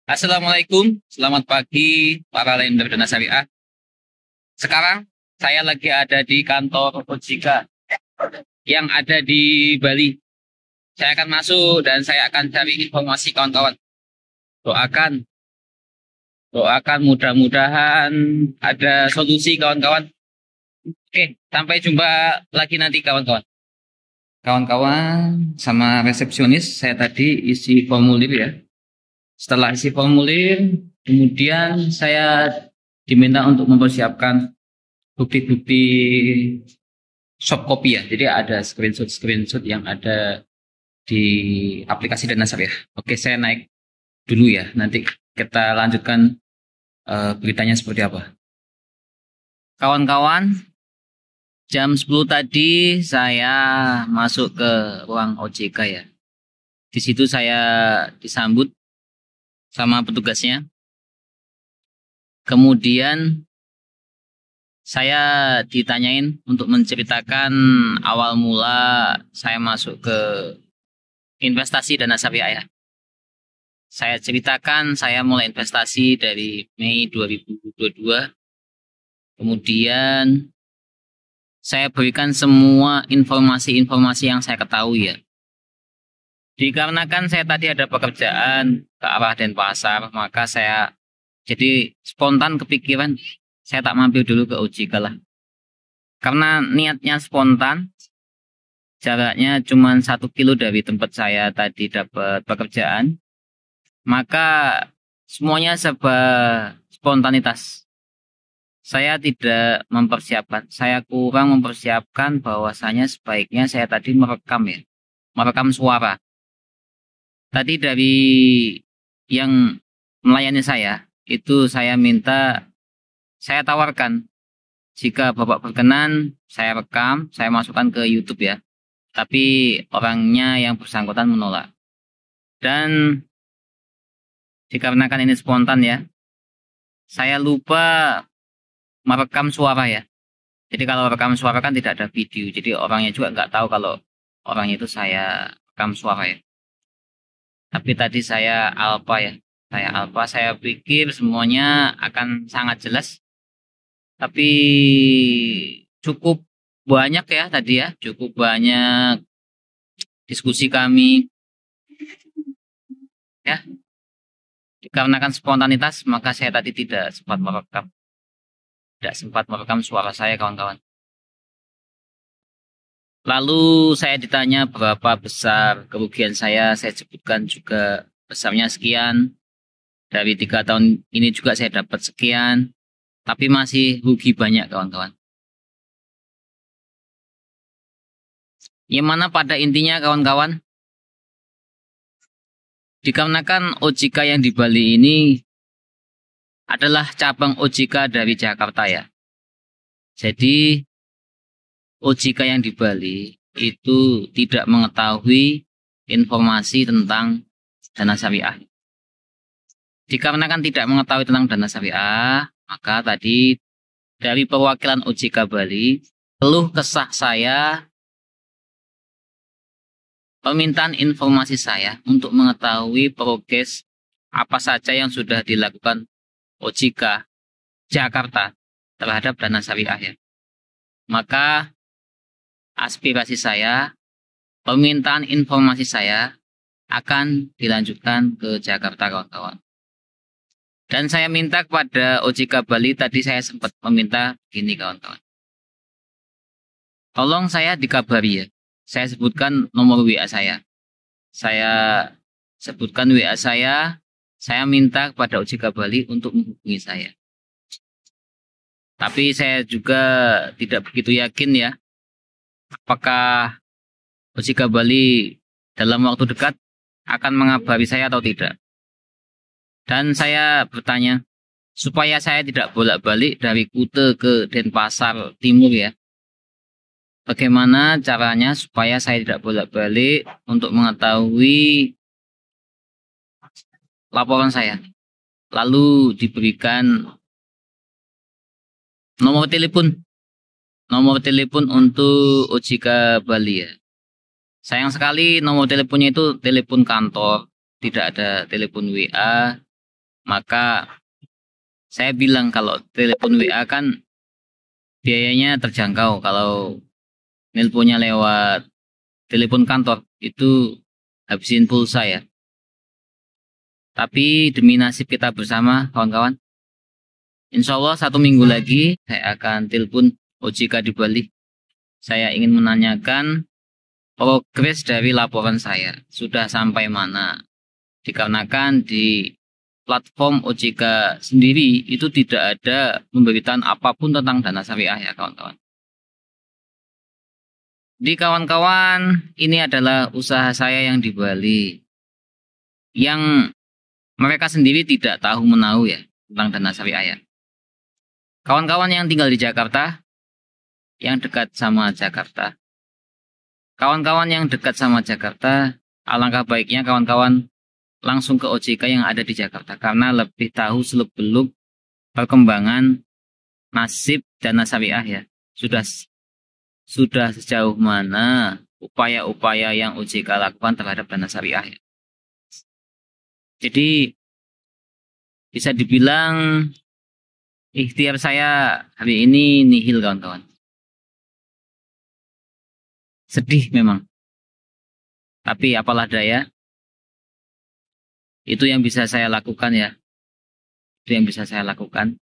Assalamualaikum, selamat pagi para lender Dana Syariah. Sekarang saya lagi ada di kantor OJK yang ada di Bali. Saya akan masuk dan saya akan cari informasi kawan-kawan. Doakan, doakan mudah-mudahan ada solusi kawan-kawan. Oke, sampai jumpa lagi nanti kawan-kawan. Kawan-kawan sama resepsionis saya tadi isi formulir ya. Setelah isi formulir, kemudian saya diminta untuk mempersiapkan bukti-bukti soft copy ya. Jadi ada screenshot yang ada di aplikasi Dana Syariah. Oke, saya naik dulu ya. Nanti kita lanjutkan beritanya seperti apa. Kawan-kawan, jam 10 tadi saya masuk ke ruang OJK ya. Di situ saya disambut sama petugasnya. Kemudian saya ditanyain untuk menceritakan awal mula saya masuk ke investasi Dana Syariah ya. Saya ceritakan saya mulai investasi dari Mei 2022. Kemudian saya berikan semua informasi-informasi yang saya ketahui ya. Dikarenakan saya tadi ada pekerjaan ke arah Denpasar, maka saya jadi spontan kepikiran saya tak mampir dulu ke OJK lah. Karena niatnya spontan, jaraknya cuma 1 kilo dari tempat saya tadi dapat pekerjaan, maka semuanya serba spontanitas. Saya tidak mempersiapkan, saya kurang mempersiapkan bahwasanya sebaiknya saya tadi merekam ya, merekam suara. Tadi dari yang melayani saya, itu saya minta, saya tawarkan, jika Bapak berkenan, saya rekam, saya masukkan ke YouTube ya. Tapi orangnya yang bersangkutan menolak. Dan dikarenakan ini spontan ya, saya lupa merekam suara ya. Jadi kalau rekam suara kan tidak ada video, jadi orangnya juga nggak tahu kalau orangnya itu saya rekam suara ya. Tapi tadi saya alpha ya, saya pikir semuanya akan sangat jelas. Tapi cukup banyak ya tadi ya, cukup banyak diskusi kami ya. Dikarenakan spontanitas, maka saya tadi tidak sempat merekam suara saya kawan-kawan. Lalu saya ditanya berapa besar kerugian saya sebutkan juga besarnya sekian. Dari 3 tahun ini juga saya dapat sekian, tapi masih rugi banyak kawan-kawan. Yang mana pada intinya kawan-kawan, dikarenakan OJK yang di Bali ini adalah cabang OJK dari Jakarta ya. Jadi OJK yang di Bali itu tidak mengetahui informasi tentang Dana Syariah. Dikarenakan tidak mengetahui tentang Dana Syariah, maka tadi dari perwakilan OJK Bali, keluh kesah saya, permintaan informasi saya untuk mengetahui progres apa saja yang sudah dilakukan OJK Jakarta terhadap Dana Syariah ya. Maka aspirasi saya, permintaan informasi saya akan dilanjutkan ke Jakarta kawan-kawan. Dan saya minta kepada OJK Bali, tadi saya sempat meminta begini kawan-kawan. Tolong saya dikabari ya. Saya sebutkan nomor WA saya. Saya sebutkan WA saya minta kepada OJK Bali untuk menghubungi saya. Tapi saya juga tidak begitu yakin ya, apakah OJK Bali dalam waktu dekat akan mengabari saya atau tidak. Dan saya bertanya, supaya saya tidak bolak-balik dari Kute ke Denpasar Timur ya. Bagaimana caranya supaya saya tidak bolak-balik untuk mengetahui laporan saya. Lalu diberikan nomor telepon untuk OJK Bali ya. Sayang sekali nomor teleponnya itu telepon kantor, tidak ada telepon WA. Maka saya bilang kalau telepon WA kan biayanya terjangkau. Kalau nelponnya lewat telepon kantor itu habisin pulsa ya. Tapi demi nasib kita bersama kawan-kawan, insya Allah 1 minggu lagi saya akan telepon OJK di Bali. Saya ingin menanyakan progres dari laporan saya. Sudah sampai mana? Dikarenakan di platform OJK sendiri itu tidak ada pemberitaan apapun tentang dana syariah ya kawan-kawan. Di kawan-kawan, ini adalah usaha saya yang di Bali. Yang mereka sendiri tidak tahu menahu ya tentang dana syariah ya. Kawan-kawan yang tinggal di Jakarta, yang dekat sama Jakarta. Kawan-kawan yang dekat sama Jakarta, alangkah baiknya kawan-kawan langsung ke OJK yang ada di Jakarta. Karena lebih tahu seluk-beluk perkembangan nasib dana syariah ya. Sudah sejauh mana upaya-upaya yang OJK lakukan terhadap dana syariah ya. Jadi bisa dibilang ikhtiar saya hari ini nihil kawan-kawan. Sedih memang. Tapi apalah daya. Itu yang bisa saya lakukan ya. Itu yang bisa saya lakukan.